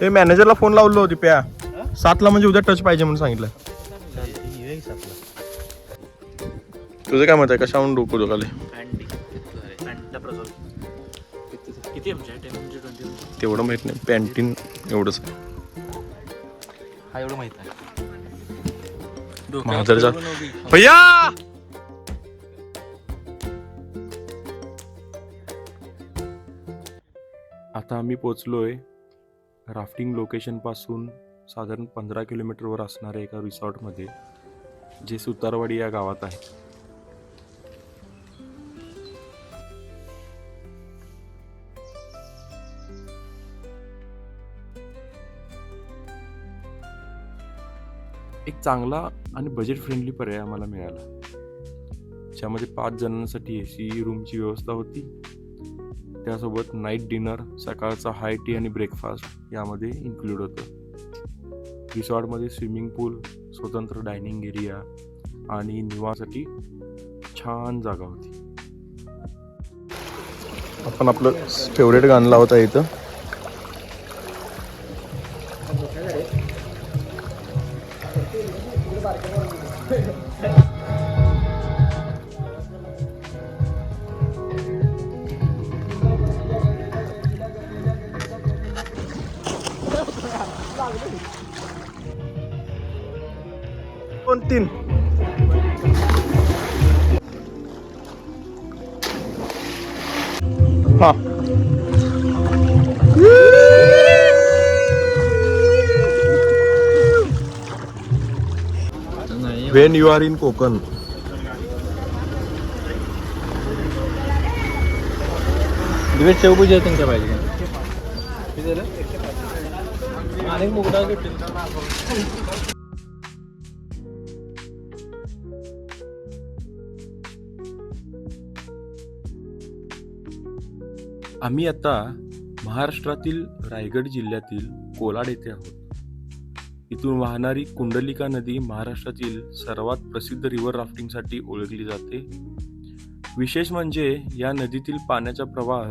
ते मॅनेजरला फोन लावलो होती प्या 7ला म्हणजे उद्या टच पाहिजे म्हणून सांगितलं. तुझं काय मत आहे कशावरून डोकं दुखाले? तेवढं माहित नाही. पॅन्टीन एवढंच हा एवढं माहित आहे. महादरचा भैया आता आम्ही पोचलोय राफ्टिंग लोकेशन पासून साधारण 15 किलोमीटरवर असणाऱ्या एका रिसॉर्टमध्ये, जे सुतारवाडी या गावात आहे. एक चांगला आणि बजेट फ्रेंडली पर्याय आम्हाला मिळाला, ज्यामध्ये 5 जणांसाठी AC रूमची व्यवस्था होती. त्यासोबत नाईट डिनर, सकाळचा हाय टी आणि ब्रेकफास्ट यामध्ये इन्क्लूड होतं. रिसॉर्टमध्ये स्विमिंग पूल, स्वतंत्र डायनिंग एरिया आणि निवासाठी छान जागा होती. आपण आपलं फेवरेट गाणं लावत आहे इथं. दोन तीन हा When you are in Konkan. दिवस शेवपूजा तुमच्या पाहिजे अनेक मुगडा आम्ही आता महाराष्ट्रातील रायगड जिल्ह्यातील कोलाड येथे आहोत. इथून वाहणारी कुंडलिका नदी महाराष्ट्रातील सर्वात प्रसिद्ध रिव्हर राफ्टिंगसाठी ओळखली जाते. विशेष म्हणजे या नदीतील पाण्याचा प्रवाह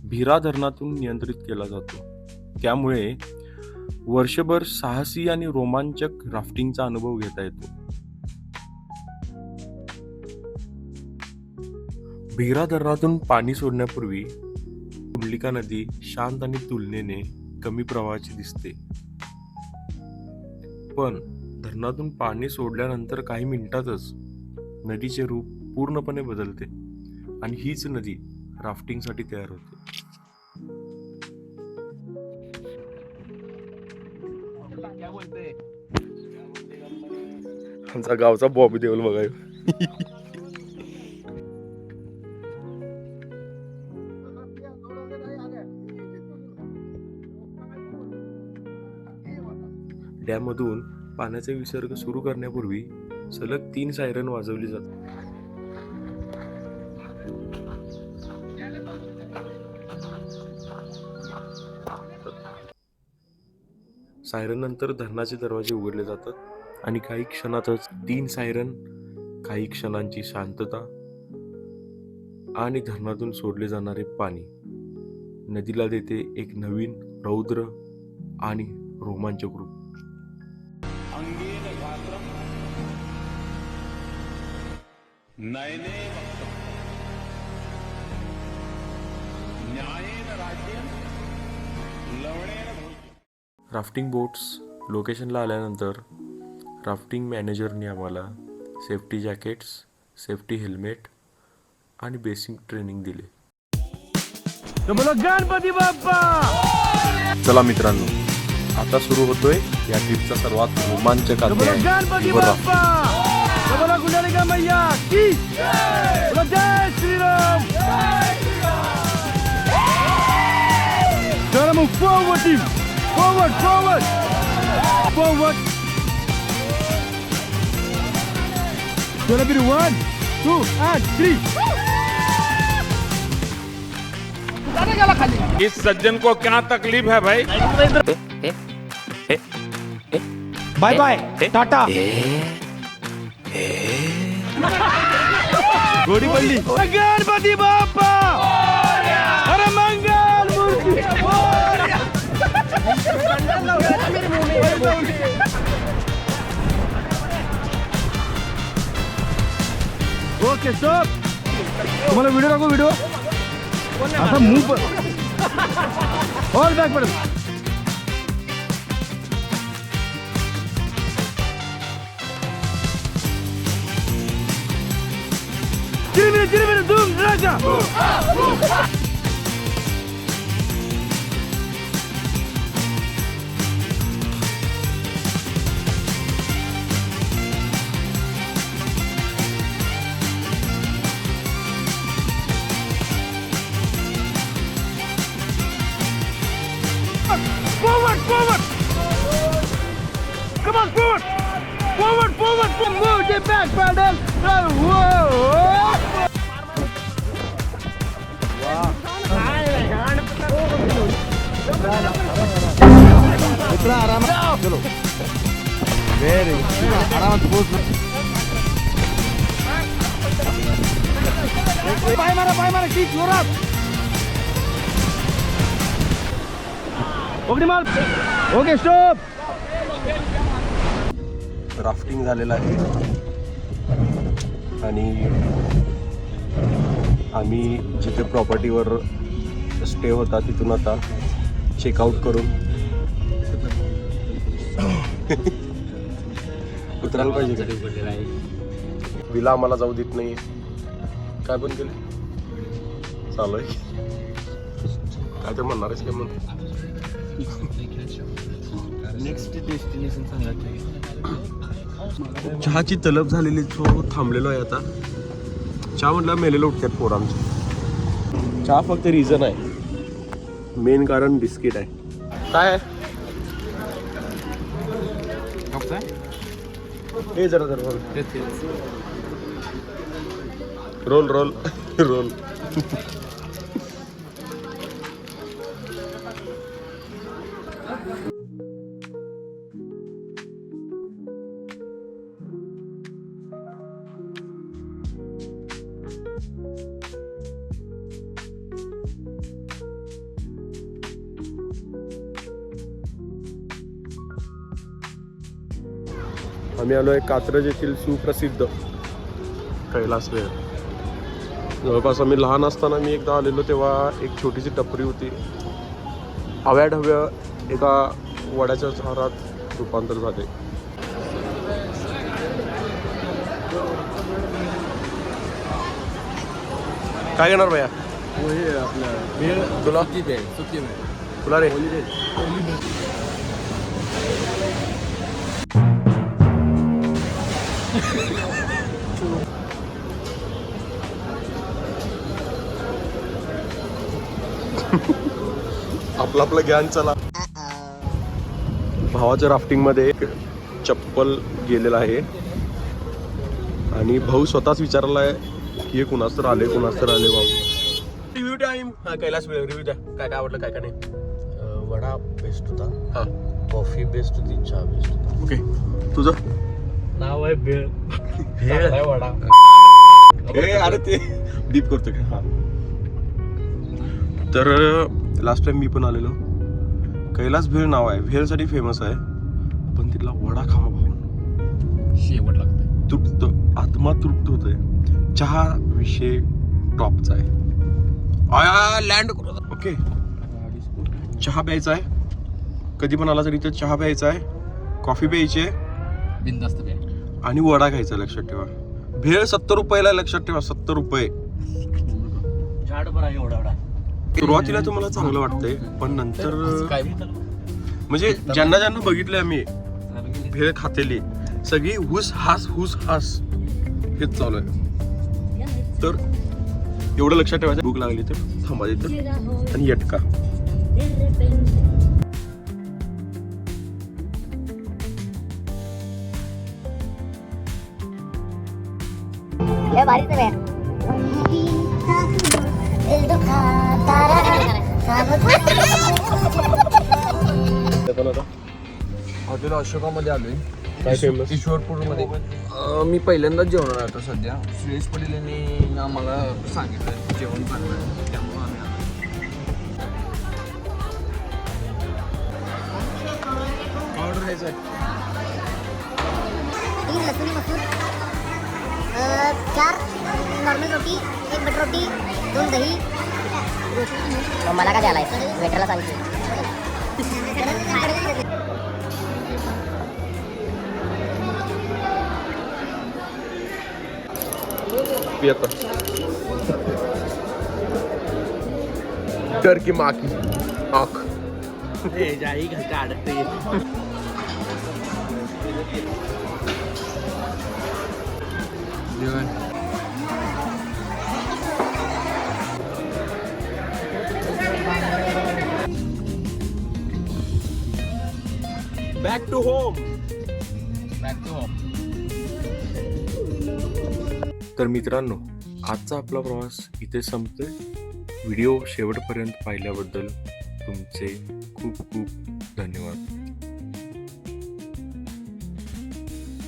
भीरा धरणातून नियंत्रित केला जातो. त्यामुळे वर्षभर साहसी आणि रोमांचक राफ्टिंगचा अनुभव घेता येतो. भीरा धरणातून पाणी सोडण्यापूर्वी कुंडलिका नदी शांत आणि तुलनेने कमी प्रवाहाची दिसते. पण धरणातून पाणी सोडल्यानंतर काही मिनिटातच नदीचे रूप पूर्णपणे बदलते आणि हीच नदी राफ्टिंगसाठी तयार होते. आमचा गावचा बॉबी देवल बघाय. डॅम मधून पाण्याचा विसर्ग सुरू करण्यापूर्वी सलग 3 सायरन वाजवली जातात. सायरन नंतर धरणाचे दरवाजे उघडले जातात आणि काही क्षणातच 3 सायरन, काही क्षणांची शांतता आणि धरणातून सोडले जाणारे पाणी नदीला देते एक नवीन रौद्र आणि रोमांचक रूप. राफ्टिंग बोट्स लोकेशनला आल्यानंतर राफ्टिंग मॅनेजरने आम्हाला सेफ्टी जॅकेट्स, सेफ्टी हेल्मेट आणि बेसिक ट्रेनिंग दिले. गणपती बाप्पा. चला मित्रांनो, आता सुरू होतोय या ट्रिपचा सर्वात रोमांचक अध्याय. गणपती बाप्पा. कुंडलिका मैया की जय श्रीराम. चला मग forward team. Forward, forward, forward. Gonna be 1, 2, and 3. इस सज्जन को क्या तकलीफ है भाई? Bye bye tata. गोडी पडली. गणपती बाप्पा. अरे मंगल मूर्ती. Okay stop. तुम्हाला व्हिडिओ दाखव व्हिडिओ. आता मूव ऑल बॅक परत. Tiri, zoom, Raja! Forward! Come on, forward! Move the back pedal! Whoa! इतना आराम चलो वेरी आराम पाय मारा की जोरात ओके स्टॉप. राफ्टिंग झालेलं आहे आणि आम्ही जिथे प्रॉपर्टीवर स्टे होता तिथून आता चेकआउट करून उतरायला पाहिजे. विला आम्हाला जाऊ देत नाही. काय पण केले चालू आहे काय तर म्हणणार आहेस काय म्हणून. नेक्स्ट डेस्टिनेशन सांगायचं. चहाची तलब झालेली तो थांबलेलो आहे आता. चहा म्हटलं मेलेलं उठतात पोर आमचे. चहा फक्त रिझन आहे, मेन कारण बिस्किट आहे. काय आहे हे जरा रोल रोल रोल. आम्ही आलो आहे कात्रज येथील सुप्रसिद्ध कैलास वेळ. जवळपास आम्ही लहान असताना मी एकदा आलेलो तेव्हा एक छोटीशी टपरी होती. हव्या एका वड्याच्या झाडात रूपांतर झाले. काय घेणार भैया तुला तुला रे आपलं ज्ञान. चला भावाच्या राफ्टिंग मध्ये एक चप्पल गेलेला आहे आणि भाऊ स्वतःच विचारला आहे की हे कुणाच तर आले भाऊ. Review time. हा कैलास रिव्ह्यू द्या. काय आवडलं काय नाही. वडा बेस्ट होता. हा कॉफी बेस्ट होती. चहा बेस्ट होता. ओके तुझं नाव आहे भेळ. भेळ आहे वडा. अरे ते डीप करतो का. हा तर लास्ट टाइम मी पण आलेलो. कैलास भेळ नाव आहे, भेळसाठी फेमस आहे, पण तिथला वडा खावा भाऊ शेवट लागतंय. तृप्त आत्मा तृप्त होतोय. चहा विषय टॉपचा आहे. Land okay. चहा प्यायचा आहे कधी पण आला तरी तर चहा प्यायचा आहे, कॉफी प्यायची आहे बिनधास्त प्या आणि वडा खायचा. लक्षात ठेवा भेळ 70 रुपयाला. लक्षात ठेवा 70 रुपये. झाड बरा एवढा वडा. सुरुवातीला तुम्हाला चांगलं वाटतंय पण नंतर काय म्हणजे ज्यांना बघितलंय आम्ही भेळ खातेली सगळी हुस हास हेच चालू आहे. तर एवढं लक्षात ठेवायचं. भूक लागली तर थांबा तिथं आणि यटका. हॉटेल अशोकामध्ये आलोय. काय फेमस ईश्वरपूरमध्ये. मी पहिल्यांदाच जेवणार आहे आता सध्या. श्रेयस पटेल यांनी आम्हाला सांगितलं जेवण चांगलं आहे त्यामुळे आम्ही ऑर्डर घ्यायचं आहे. 3 लसूण मसूर 4 नॉर्मल रोटी, एक बटर रोटी, 2 दही. मग मला का द्यायला वेटरला सांगते. टर्की माकी आख. Back to home. तर मित्रांनो, आजचा आपला प्रवास इथे संपतोय. व्हिडिओ शेवटपर्यंत पाहिल्याबद्दल तुमचे खूप खूप धन्यवाद.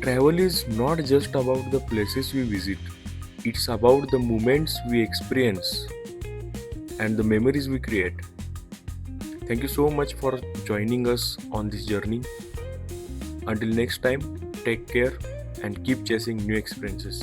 Travel is not just about the places we visit, it's about the moments we experience and the memories we create. Thank you so much for joining us on this journey. Until next time, take care and keep chasing new experiences.